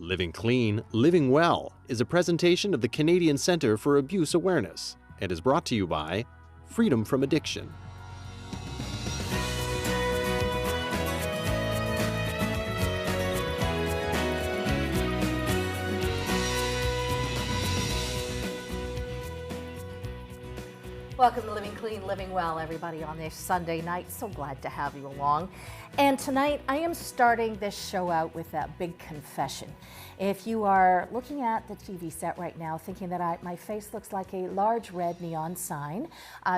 Living Clean, Living Well is a presentation of the Canadian Centre for Abuse Awareness and is brought to you by Freedom from Addiction. Welcome to Living Clean, Living Well, everybody, on this Sunday night. So glad to have you along. And tonight, I am starting this show out with a big confession. If you are looking at the TV set right now thinking that my face looks like a large red neon sign,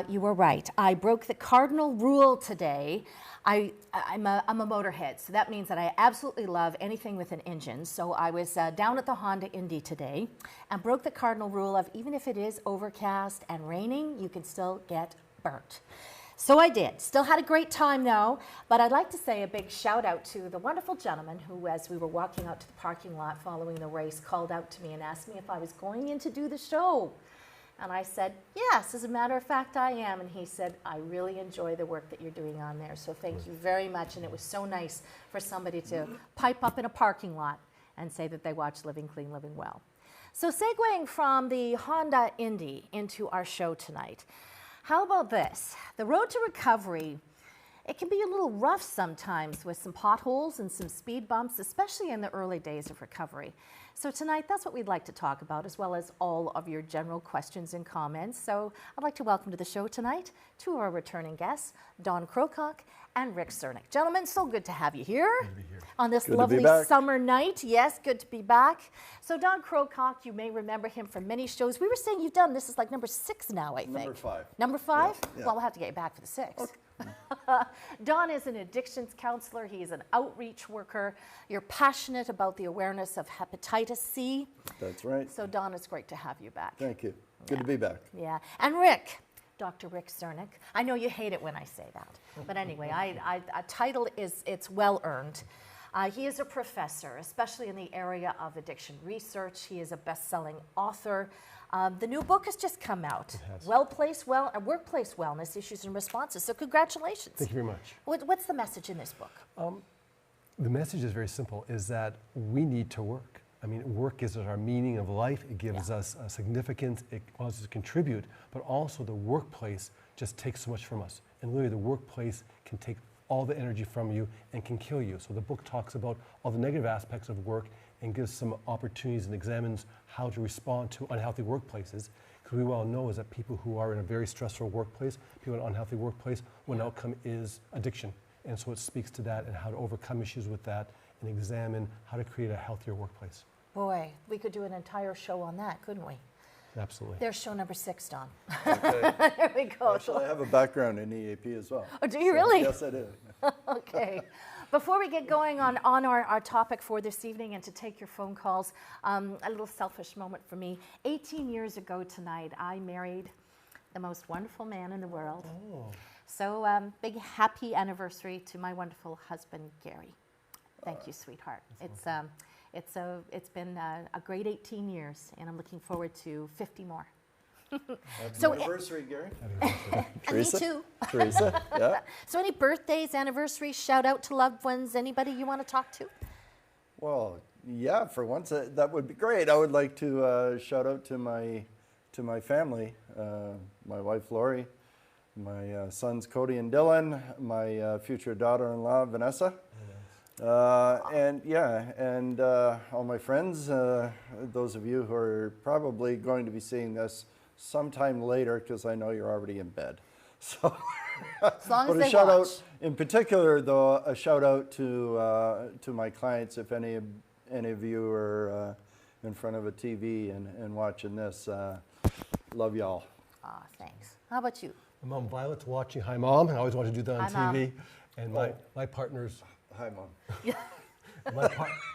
you were right. I broke the cardinal rule today. I'm a motorhead, so that means that I absolutely love anything with an engine. So I was down at the Honda Indy today and broke the cardinal rule of even if it is overcast and raining, you can still get burnt. So I did. Still had a great time though, but I'd like to say a big shout out to the wonderful gentleman who, as we were walking out to the parking lot following the race, called out to me and asked me if I was going in to do the show. And I said, yes, as a matter of fact, I am. And he said, I really enjoy the work that you're doing on there. So thank you very much. And it was so nice for somebody to pipe up in a parking lot and say that they watch Living Clean, Living Well. So segueing from the Honda Indy into our show tonight, how about this? The road to recovery, it can be a little rough sometimes with some potholes and some speed bumps, especially in the early days of recovery. So tonight, that's what we'd like to talk about, as well as all of your general questions and comments. So I'd like to welcome to the show tonight two of our returning guests, Don Crocock and Rick Csiernik. Gentlemen, so good to have you here, good to be here. On this Good lovely summer night. Yes, good to be back. So Don Crocock, you may remember him from many shows. We were saying you've done, this is like number 6 now, I think. Number 5. Number 5? Yeah. Well, we'll have to get you back for the 6. Okay. Don is an addictions counselor. He is an outreach worker. You're passionate about the awareness of hepatitis C. That's right. So Don, it's great to have you back. Thank you. Good to be back. Yeah. And Rick, Dr. Rick Csiernik. I know you hate it when I say that, but anyway, a title it's well earned. He is a professor, especially in the area of addiction research. He is a best-selling author. The new book has just come out, Workplace Wellness Issues and Responses. So congratulations. Thank you very much. What's the message in this book? The message is very simple, is that we need to work. I mean, work gives us our meaning of life. It gives us significance. It allows us to contribute, but also the workplace just takes so much from us. And literally the workplace can take all the energy from you and can kill you. So the book talks about all the negative aspects of work and gives some opportunities and examines how to respond to unhealthy workplaces. Because we well know is that people who are in a very stressful workplace, people in an unhealthy workplace, one outcome is addiction. And so it speaks to that and how to overcome issues with that and examine how to create a healthier workplace. Boy, we could do an entire show on that, couldn't we? Absolutely. There's show number 6, Don. Okay. There we go. Actually, I have a background in EAP as well. Oh, do you really? Yes, I do. Okay. Before we get going on our topic for this evening and to take your phone calls, a little selfish moment for me. 18 years ago tonight, I married the most wonderful man in the world. Oh. So big happy anniversary to my wonderful husband, Gary. Thank you, sweetheart. It's been a great 18 years, and I'm looking forward to 50 more. Happy anniversary, Gary. Teresa? Me too. Teresa, yeah. So any birthdays, anniversaries, shout out to loved ones, anybody you want to talk to? Well, yeah, for once, that would be great. I would like to shout out to my family, my wife, Lori, my sons, Cody and Dylan, my future daughter-in-law, Vanessa. And all my friends, those of you who are probably going to be seeing this sometime later, because I know you're already in bed. So, as long as but they a shout watch. out, in particular, though, a shout out to my clients. If any of you are in front of a TV and watching this, love y'all. Ah, thanks. How about you? My mom Violet's watching. Hi, Mom. I always want to do that on Hi, TV. And my partner's Hi, Mom.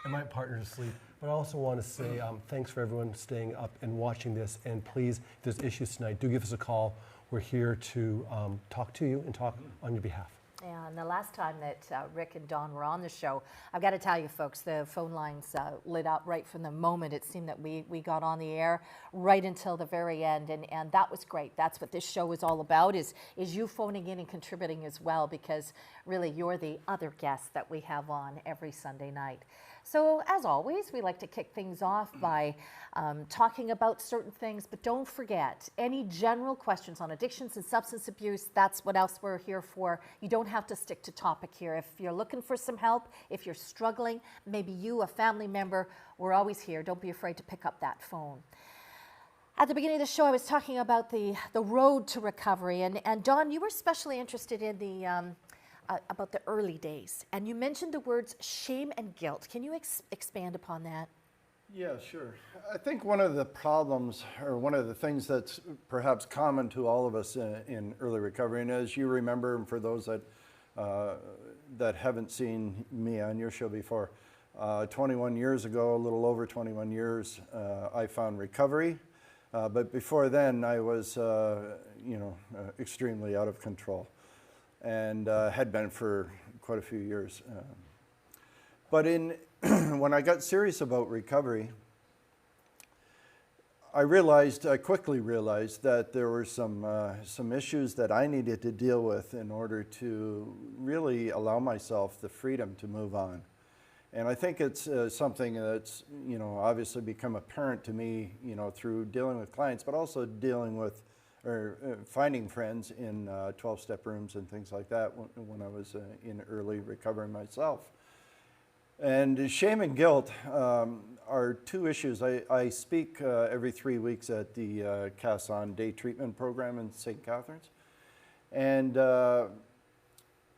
my partner's asleep. But I also want to say thanks for everyone staying up and watching this. And please, if there's issues tonight, do give us a call. We're here to talk to you and talk on your behalf. Yeah, and the last time that Rick and Don were on the show, I've got to tell you folks, the phone lines lit up right from the moment it seemed that we got on the air right until the very end, and that was great. That's what this show is all about, is you phoning in and contributing as well, because really you're the other guest that we have on every Sunday night. So as always, we like to kick things off by talking about certain things, but don't forget, any general questions on addictions and substance abuse, that's what else we're here for. You don't have to stick to topic here. If you're looking for some help, if you're struggling, maybe you, a family member, we're always here. Don't be afraid to pick up that phone. At the beginning of the show, I was talking about the road to recovery, and Dawn, you were especially interested in the about the early days, and you mentioned the words shame and guilt. Can you expand upon that? Yeah, sure. I think one of the problems, or one of the things that's perhaps common to all of us in early recovery, and as you remember, and for those that haven't seen me on your show before, 21 years ago, a little over 21 years, I found recovery. But before then, I was, extremely out of control, and had been for quite a few years. But when I got serious about recovery, I quickly realized that there were some issues that I needed to deal with in order to really allow myself the freedom to move on. And I think it's something that's, obviously become apparent to me, through dealing with clients, but also dealing with or finding friends in 12-step rooms and things like that when I was in early recovery myself. And shame and guilt are two issues. I speak every 3 weeks at the Casson Day Treatment Program in St. Catharines. And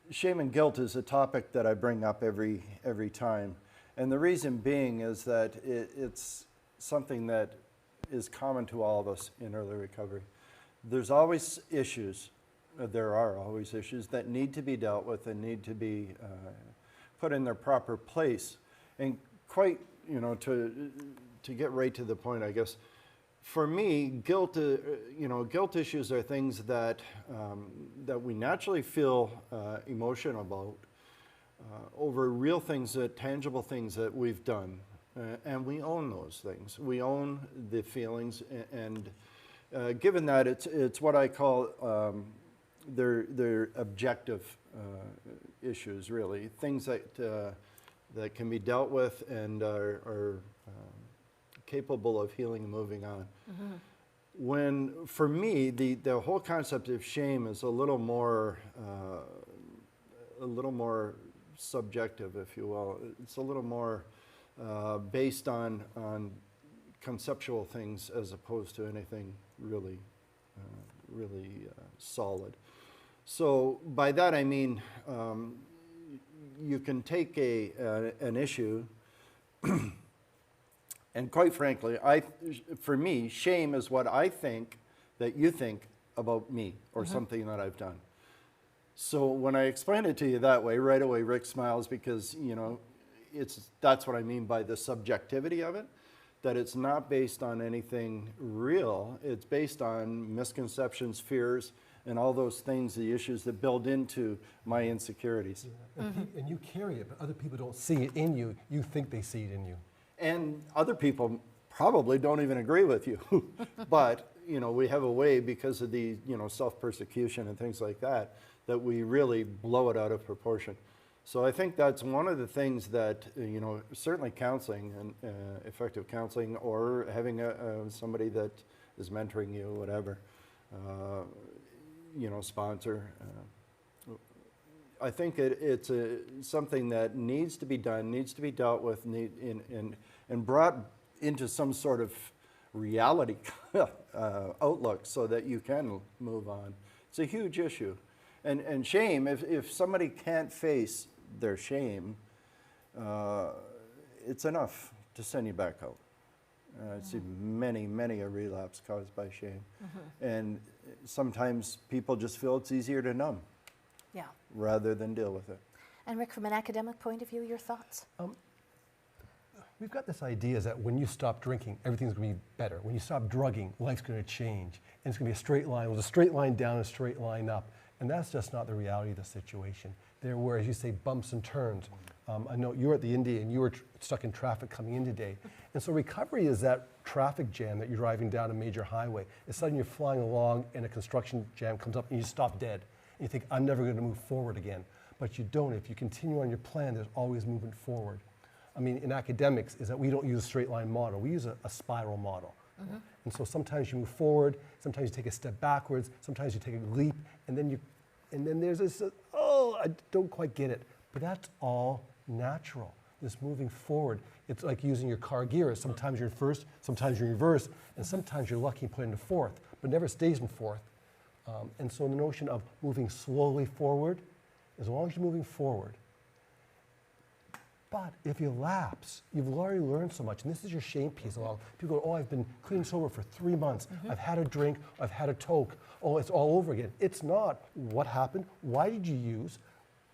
shame and guilt is a topic that I bring up every time. And the reason being is that it's something that is common to all of us in early recovery. There are always issues that need to be dealt with and need to be put in their proper place. And quite, to get right to the point, I guess, for me, guilt issues are things that we naturally feel emotion about over real things, tangible things that we've done, and we own those things. We own the feelings, and given that it's what I call they're objective issues, really, things that can be dealt with and are capable of healing and moving on. Mm-hmm. When, for me, the whole concept of shame is a little more subjective, if you will. It's a little more based on conceptual things as opposed to anything really solid. So by that I mean you can take an issue, and quite frankly, for me, shame is what I think that you think about me or something that I've done. So when I explain it to you that way, right away Rick smiles, because that's what I mean by the subjectivity of it, that it's not based on anything real. It's based on misconceptions, fears, and all those things, the issues that build into my insecurities. Yeah. And you carry it, but other people don't see it in you. You think they see it in you. And other people probably don't even agree with you. But, we have a way, because of the, self-persecution and things like that, that we really blow it out of proportion. So I think that's one of the things that, certainly counseling and effective counseling, or having somebody that is mentoring you, whatever, sponsor. I think it's something that needs to be done, needs to be dealt with, and brought into some sort of reality outlook so that you can move on. It's a huge issue. And shame, if somebody can't face their shame, it's enough to send you back out. I see many a relapse caused by shame. And sometimes people just feel it's easier to numb rather than deal with it. And Rick, from an academic point of view, your thoughts? We've got this idea that when you stop drinking, everything's going to be better. When you stop drugging, life's going to change. And it's going to be a straight line. With a straight line down and a straight line up. And that's just not the reality of the situation. There were, as you say, bumps and turns. I know you were at the Indy and you were stuck in traffic coming in today. And so recovery is that traffic jam that you're driving down a major highway. It's suddenly you're flying along and a construction jam comes up and you stop dead. And you think, I'm never going to move forward again. But you don't. If you continue on your plan, there's always movement forward. I mean, in academics, is that we don't use a straight line model. We use a spiral model. And so sometimes you move forward, sometimes you take a step backwards, sometimes you take a leap, and then there's this, oh, I don't quite get it. But that's all natural, this moving forward. It's like using your car gears. Sometimes you're in first, sometimes you're in reverse, and sometimes you're lucky and put into fourth, but never stays in fourth. And so the notion of moving slowly forward, as long as you're moving forward. But if you lapse, you've already learned so much, and this is your shame piece. People go, oh, I've been clean sober for 3 months. I've had a drink, I've had a toke. Oh, it's all over again. It's not. What happened? Why did you use?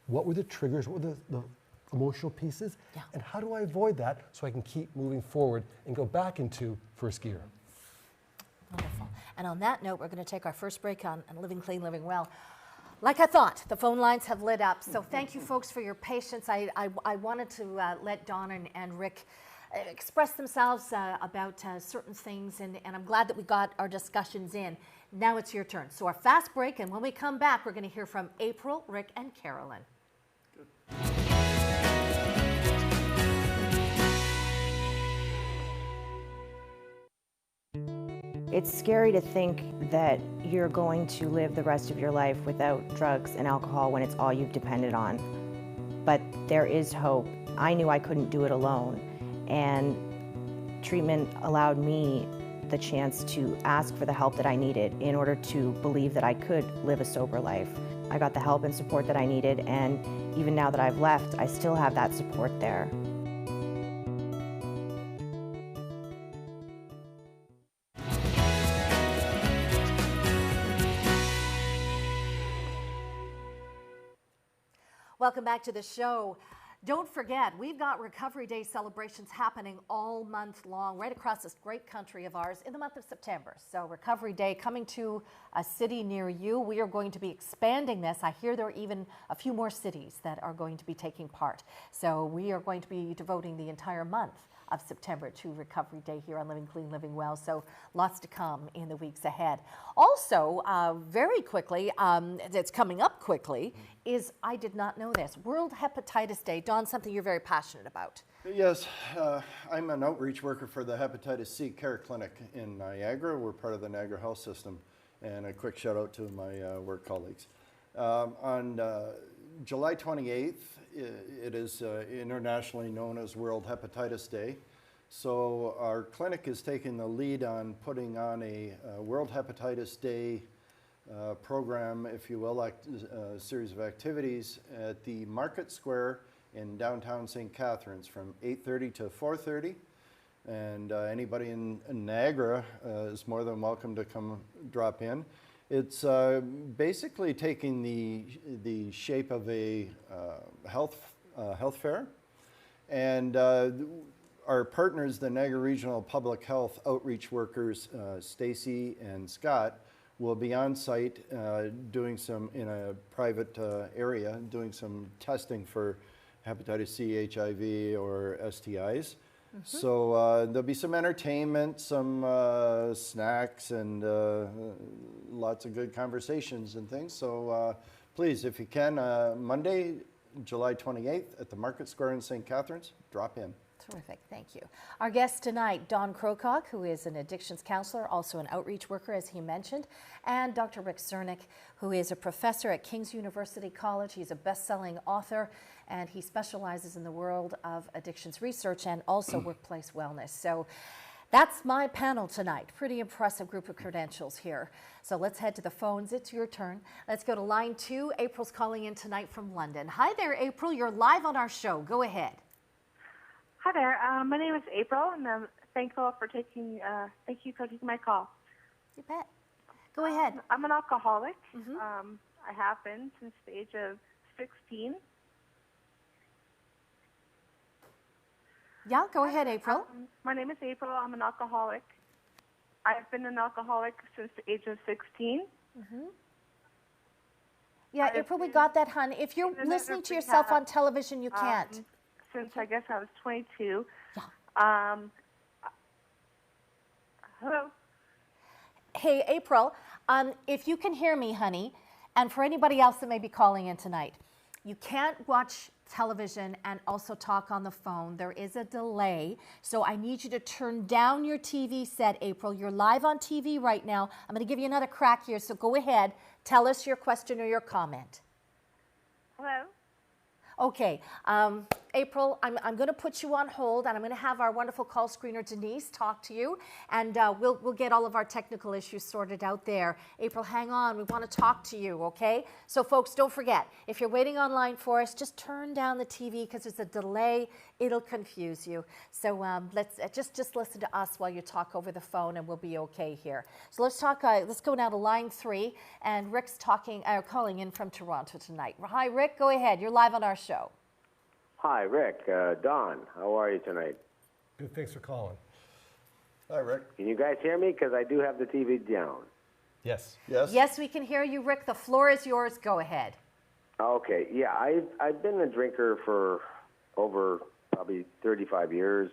What were the triggers? What were the emotional pieces? Yeah. And how do I avoid that so I can keep moving forward and go back into first gear? Wonderful. And on that note, we're going to take our first break on Living Clean, Living Well. Like I thought, the phone lines have lit up. So thank you, folks, for your patience. I wanted to let Dawn and Rick express themselves about certain things, and I'm glad that we got our discussions in. Now it's your turn. So our fast break, and when we come back, we're going to hear from April, Rick, and Carolyn. It's scary to think that you're going to live the rest of your life without drugs and alcohol when it's all you've depended on. But there is hope. I knew I couldn't do it alone, and treatment allowed me the chance to ask for the help that I needed in order to believe that I could live a sober life. I got the help and support that I needed, and even now that I've left, I still have that support there. Welcome back to the show. Don't forget, we've got Recovery Day celebrations happening all month long, right across this great country of ours in the month of September. So Recovery Day coming to a city near you. We are going to be expanding this. I hear there are even a few more cities that are going to be taking part. So we are going to be devoting the entire month of September to Recovery Day here on Living Clean, Living Well. So lots to come in the weeks ahead. Also, very quickly, that's coming up quickly, is, I did not know this, World Hepatitis Day. Don, something you're very passionate about. Yes, I'm an outreach worker for the Hepatitis C Care Clinic in Niagara. We're part of the Niagara Health System. And a quick shout out to my work colleagues. On July 28th, it is internationally known as World Hepatitis Day. So our clinic is taking the lead on putting on a World Hepatitis Day program, if you will, a series of activities at the Market Square in downtown St. Catharines from 8:30 to 4:30. And anybody in Niagara is more than welcome to come drop in. It's basically taking the shape of a health fair, and our partners, the Niagara Regional Public Health outreach workers, Stacy and Scott, will be on site doing some, in a private area, doing some testing for hepatitis C, HIV, or STIs. So there'll be some entertainment, some snacks, and lots of good conversations and things. So please, if you can, Monday, July 28th at the Market Square in St. Catharines, drop in. Terrific, thank you. Our guest tonight, Don Crocock, who is an addictions counselor, also an outreach worker, as he mentioned, and Dr. Rick Csiernik, who is a professor at King's University College. He's a best-selling author, and he specializes in the world of addictions research and also workplace wellness. So that's my panel tonight. Pretty impressive group of credentials here. So let's head to the phones. It's your turn. Let's go to line 2. April's calling in tonight from London. Hi there, April. You're live on our show. Go ahead. Hi there. My name is April, and I'm thankful for taking. Thank you for taking my call. You bet. Go ahead. I'm an alcoholic. I have been since the age of 16. Yeah, go ahead, April. My name is April. I'm an alcoholic. I've been an alcoholic since the age of 16. Yeah, April, we got that, hon. If you're listening to yourself on television, you can't. Since I guess I was 22. Yeah. Hello? Hey, April, if you can hear me, honey, and for anybody else that may be calling in tonight, You can't watch television and also talk on the phone. There is a delay. So I need you to turn down your TV set, April. You're live on TV right now. I'm going to give you another crack here. So go ahead. Tell us your question or your comment. Hello? Okay, April, I'm going to put you on hold, and I'm going to have our wonderful call screener Denise talk to you, and we'll get all of our technical issues sorted out there. April, hang on. We want to talk to you, okay? So, folks, don't forget, if you're waiting online for us, just turn down the TV because there's a delay. It'll confuse you. So let's just listen to us while you talk over the phone, and we'll be okay here. So let's talk. Let's go now to line 3, and Rick's calling in from Toronto tonight. Hi, Rick. Go ahead. You're live on our show. Hi, Rick. Don, how are you tonight? Good, thanks for calling. Hi, Rick. Can you guys hear me? Because I do have the TV down. Yes. Yes? Yes, we can hear you, Rick. The floor is yours. Go ahead. Okay. Yeah, I've been a drinker for over probably 35 years.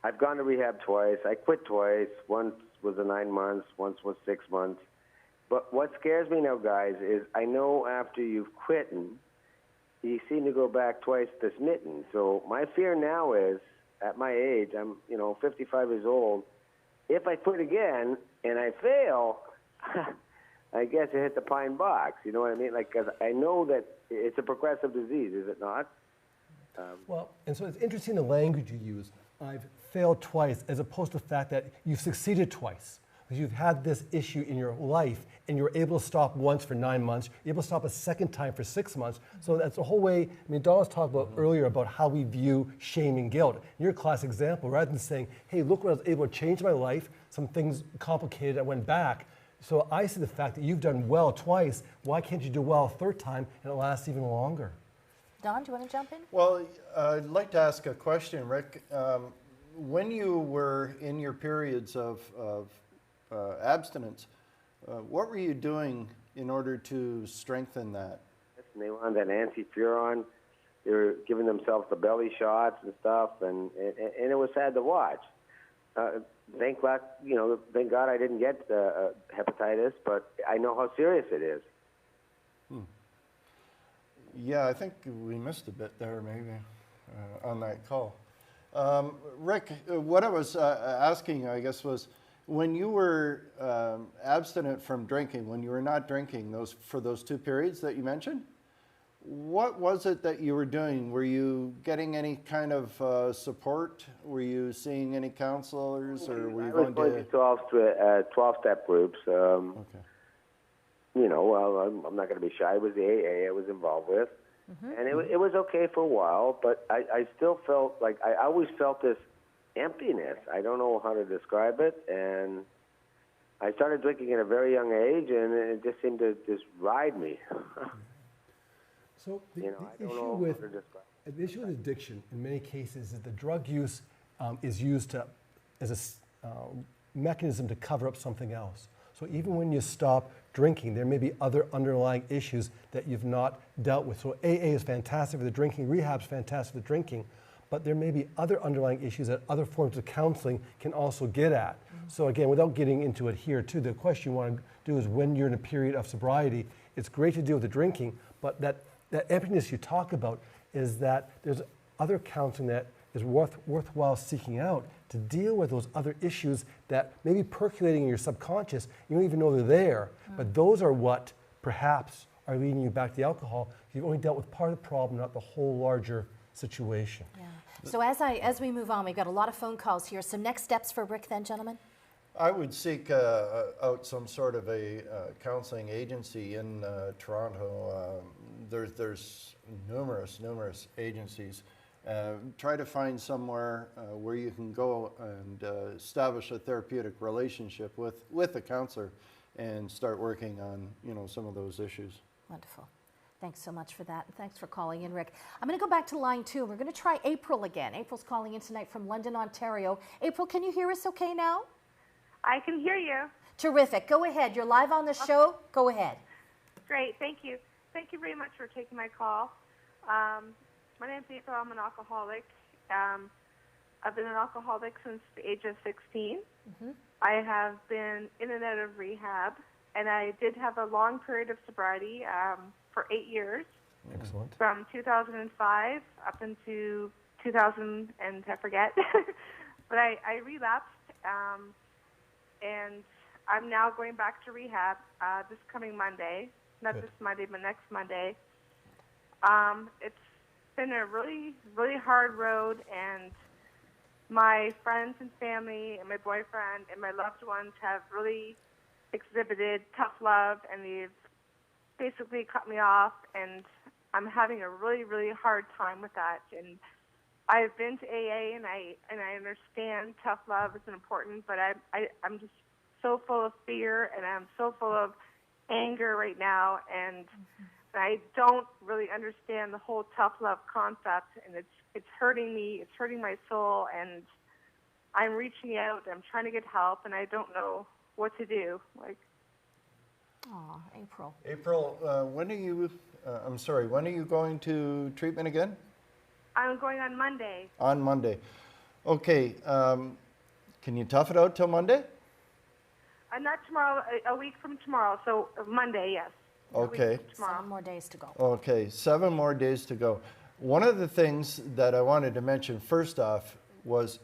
I've gone to rehab twice. I quit twice. Once was 9 months. Once was 6 months. But what scares me now, guys, is I know after you've quit, you seem to go back twice the smitten. So my fear now is, at my age, I'm 55 years old. If I quit again and I fail, I guess I hit the pine box. You know what I mean? Like, 'cause I know that it's a progressive disease, is it not? Well, and so it's interesting the language you use. I've failed twice, as opposed to the fact that you've succeeded twice. Because you've had this issue in your life, and you're able to stop once for 9 months, you're able to stop a second time for 6 months. So that's the whole way. I mean, Don was talking about earlier about how we view shame and guilt. You're a classic example. Rather than saying, hey, look what I was able to change my life, some things complicated, I went back. So I see the fact that you've done well twice. Why can't you do well a third time and it lasts even longer? Don, do you want to jump in? Well, I'd like to ask a question, Rick. When you were in your periods of abstinence, what were you doing in order to strengthen that? And they wanted that anti-furon. They were giving themselves the belly shots and stuff, and it was sad to watch. Thank God, thank God I didn't get hepatitis, but I know how serious it is. Yeah, I think we missed a bit there, maybe, on that call. Rick, what I was asking, I guess, was when you were abstinent from drinking, when you were not drinking for those 2 periods that you mentioned, what was it that you were doing? Were you getting any kind of support? Were you seeing any counselors, or were you going to 12-step groups? Okay. I'm not going to be shy. It was the AA I was involved with. And it was okay for a while, but I still felt like I always felt this emptiness. I don't know how to describe it. And I started drinking at a very young age, and it just seemed to just ride me. So the issue with addiction in many cases is the drug use is used as a mechanism to cover up something else. So even when you stop drinking, there may be other underlying issues that you've not dealt with. So AA is fantastic for the drinking, rehab is fantastic for the drinking, but there may be other underlying issues that other forms of counseling can also get at. So again, without getting into it here too, the question you want to do is when you're in a period of sobriety, it's great to deal with the drinking, but that emptiness you talk about is that there's other counseling that is worthwhile seeking out to deal with those other issues that may be percolating in your subconscious. You don't even know they're there, but those are what perhaps are leading you back to the alcohol. You've only dealt with part of the problem, not the whole larger situation. Yeah. So as we move on, we've got a lot of phone calls here. So next steps for Rick then, gentlemen? I would seek out some sort of a counseling agency in Toronto. There's numerous agencies. Try to find somewhere where you can go and establish a therapeutic relationship with a counselor and start working on some of those issues. Wonderful. Thanks so much for that. And thanks for calling in, Rick. I'm going to go back to line 2. We're going to try April again. April's calling in tonight from London, Ontario. April, can you hear us okay now? I can hear you. Terrific. Go ahead. You're live on the show. Go ahead. Great. Thank you. Thank you very much for taking my call. My name's April. I'm an alcoholic. I've been an alcoholic since the age of 16. I have been in and out of rehab, and I did have a long period of sobriety for 8 years. Excellent. from 2005 up into 2000, and I forget. But I relapsed, and I'm now going back to rehab this coming Monday. Not Good. this Monday, but next Monday. It's been a really, really hard road, and my friends and family and my boyfriend and my loved ones have really exhibited tough love, and they've basically cut me off, and I'm having a really, really hard time with that. And I've been to AA, and I understand tough love is important, but I'm just so full of fear, and I'm so full of anger right now, and I don't really understand the whole tough love concept, and it's hurting me, it's hurting my soul, and I'm reaching out, I'm trying to get help, and I don't know what to do. April. April, when are you? When are you going to treatment again? I'm going on Monday. On Monday. Okay. Can you tough it out till Monday? Not tomorrow, a week from tomorrow, so Monday, yes. Okay. 7 more days to go. Okay, 7 more days to go. One of the things that I wanted to mention first off was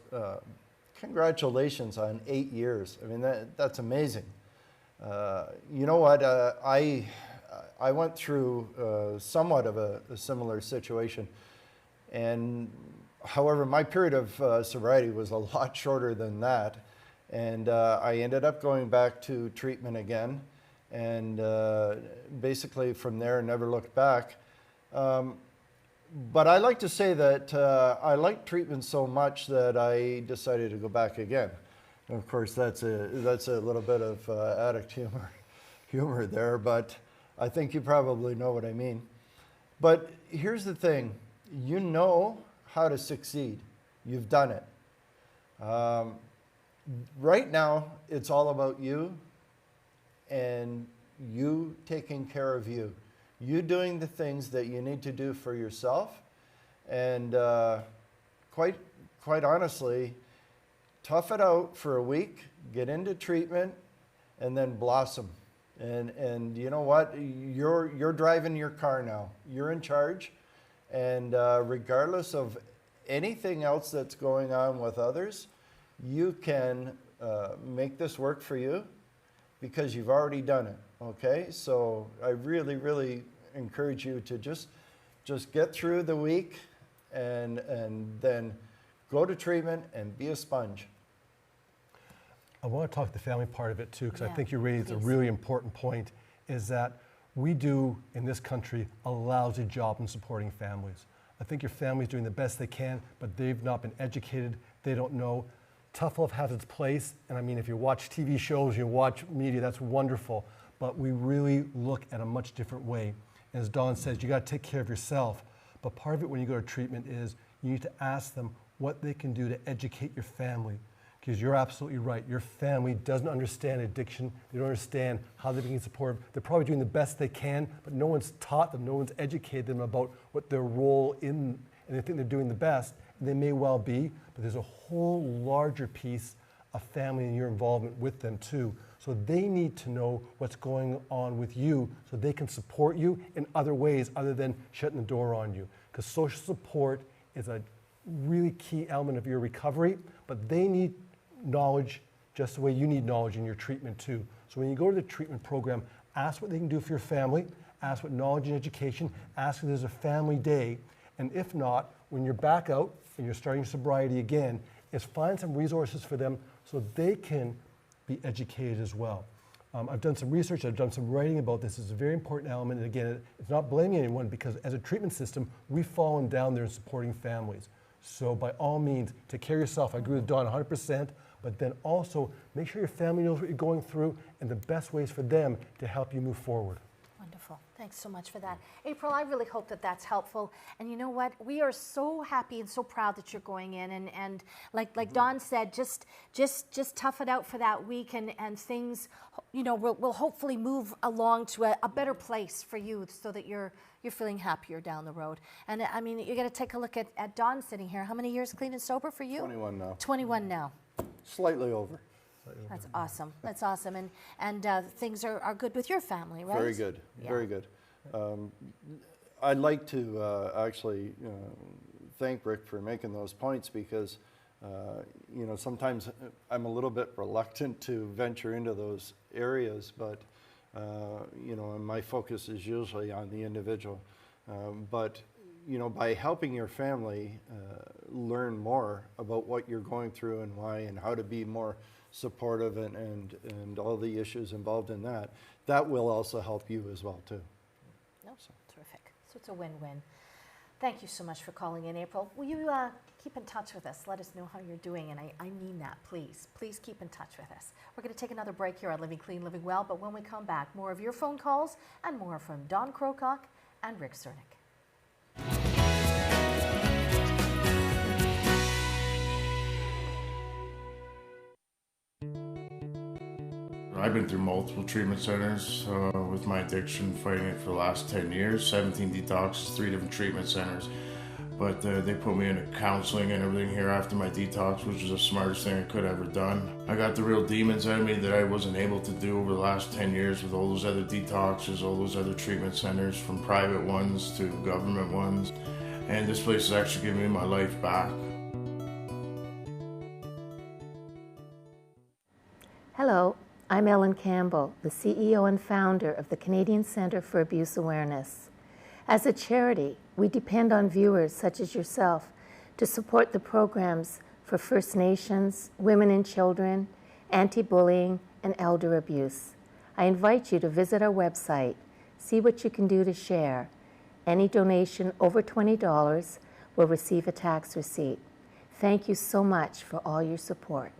congratulations on 8 years. I mean, that's amazing. You know what? I went through somewhat of a similar situation, and however, my period of sobriety was a lot shorter than that, and I ended up going back to treatment again, and basically from there never looked back. But I like to say that I liked treatment so much that I decided to go back again. And of course, that's a little bit of addict humor there, but I think you probably know what I mean. But here's the thing, you know how to succeed. You've done it. Right now, it's all about you and you taking care of you. You doing the things that you need to do for yourself, and quite honestly, tough it out for a week, get into treatment, and then blossom. And you know what? You're driving your car now. You're in charge, and regardless of anything else that's going on with others, you can make this work for you because you've already done it. Okay, so I really, really encourage you to just get through the week and then go to treatment and be a sponge. I want to talk the family part of it too, because I Yeah, think you raised a please. really important point, is that we do in this country a lousy job in supporting families. I think your family's doing the best they can, but they've not been educated, they don't know. Tough love has its place, and I mean, if you watch TV shows, you watch media, that's wonderful, but we really look at a much different way. And as Dawn says, you got to take care of yourself, but part of it when you go to treatment is you need to ask them what they can do to educate your family. Because you're absolutely right, your family doesn't understand addiction, they don't understand how they can support. They're probably doing the best they can, but no one's taught them, no one's educated them about what their role in, and they think they're doing the best. And they may well be, but there's a whole larger piece of family and your involvement with them too. So they need to know what's going on with you so they can support you in other ways other than shutting the door on you. Because social support is a really key element of your recovery, but they need knowledge just the way you need knowledge in your treatment too. So when you go to the treatment program, ask what they can do for your family, ask what knowledge and education, ask if there's a family day, and if not, when you're back out and you're starting sobriety again, is find some resources for them so they can be educated as well. I've done some research, I've done some writing about this. It's a very important element, and again, it's not blaming anyone because as a treatment system, we've fallen down there in supporting families. So by all means, take care of yourself. I agree with Dawn 100%, but then also make sure your family knows what you're going through and the best ways for them to help you move forward. Wonderful. Thanks so much for that. April, I really hope that that's helpful. And you know what? We are so happy and so proud that you're going in. And like Dawn said, just tough it out for that week and things, you know, will hopefully move along to a better place for you so that you're feeling happier down the road. And I mean, you got to take a look at Dawn sitting here. How many years clean and sober for you? 21 now. 21 now. Slightly over. That's awesome. That's awesome. And things are good with your family, right? Very good. Yeah. Very good. I'd like to actually thank Rick for making those points, because sometimes I'm a little bit reluctant to venture into those areas, but and my focus is usually on the individual. But by helping your family learn more about what you're going through and why, and how to be more supportive, and all the issues involved in that, that will also help you as well too. No, terrific. So it's a win-win. Thank you so much for calling in, April. Will you keep in touch with us? Let us know how you're doing, and I mean that, please. Please keep in touch with us. We're going to take another break here on Living Clean, Living Well, but when we come back, more of your phone calls and more from Don Crocock and Rick Csiernik. I've been through multiple treatment centers with my addiction, fighting it for the last 10 years, 17 detoxes, 3 different treatment centers. But they put me into counseling and everything here after my detox, which was the smartest thing I could have ever done. I got the real demons out of me that I wasn't able to do over the last 10 years with all those other detoxes, all those other treatment centers, from private ones to government ones. And this place has actually given me my life back. Hello, I'm Ellen Campbell, the CEO and founder of the Canadian Centre for Abuse Awareness. As a charity, we depend on viewers such as yourself to support the programs for First Nations, women and children, anti-bullying, and elder abuse. I invite you to visit our website, see what you can do to share. Any donation over $20 will receive a tax receipt. Thank you so much for all your support.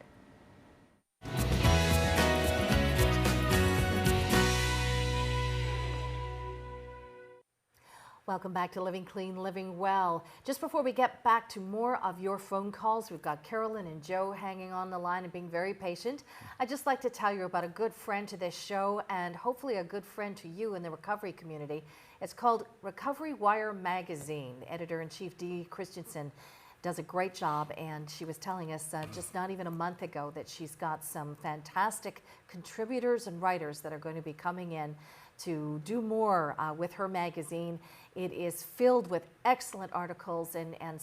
Welcome back to Living Clean, Living Well. Just before we get back to more of your phone calls, we've got Carolyn and Joe hanging on the line and being very patient. I'd just like to tell you about a good friend to this show, and hopefully a good friend to you in the recovery community. It's called Recovery Wire Magazine. Editor-in-Chief Dee Christensen does a great job, and she was telling us just not even a month ago that she's got some fantastic contributors and writers that are going to be coming in to do more with her magazine. It is filled with excellent articles and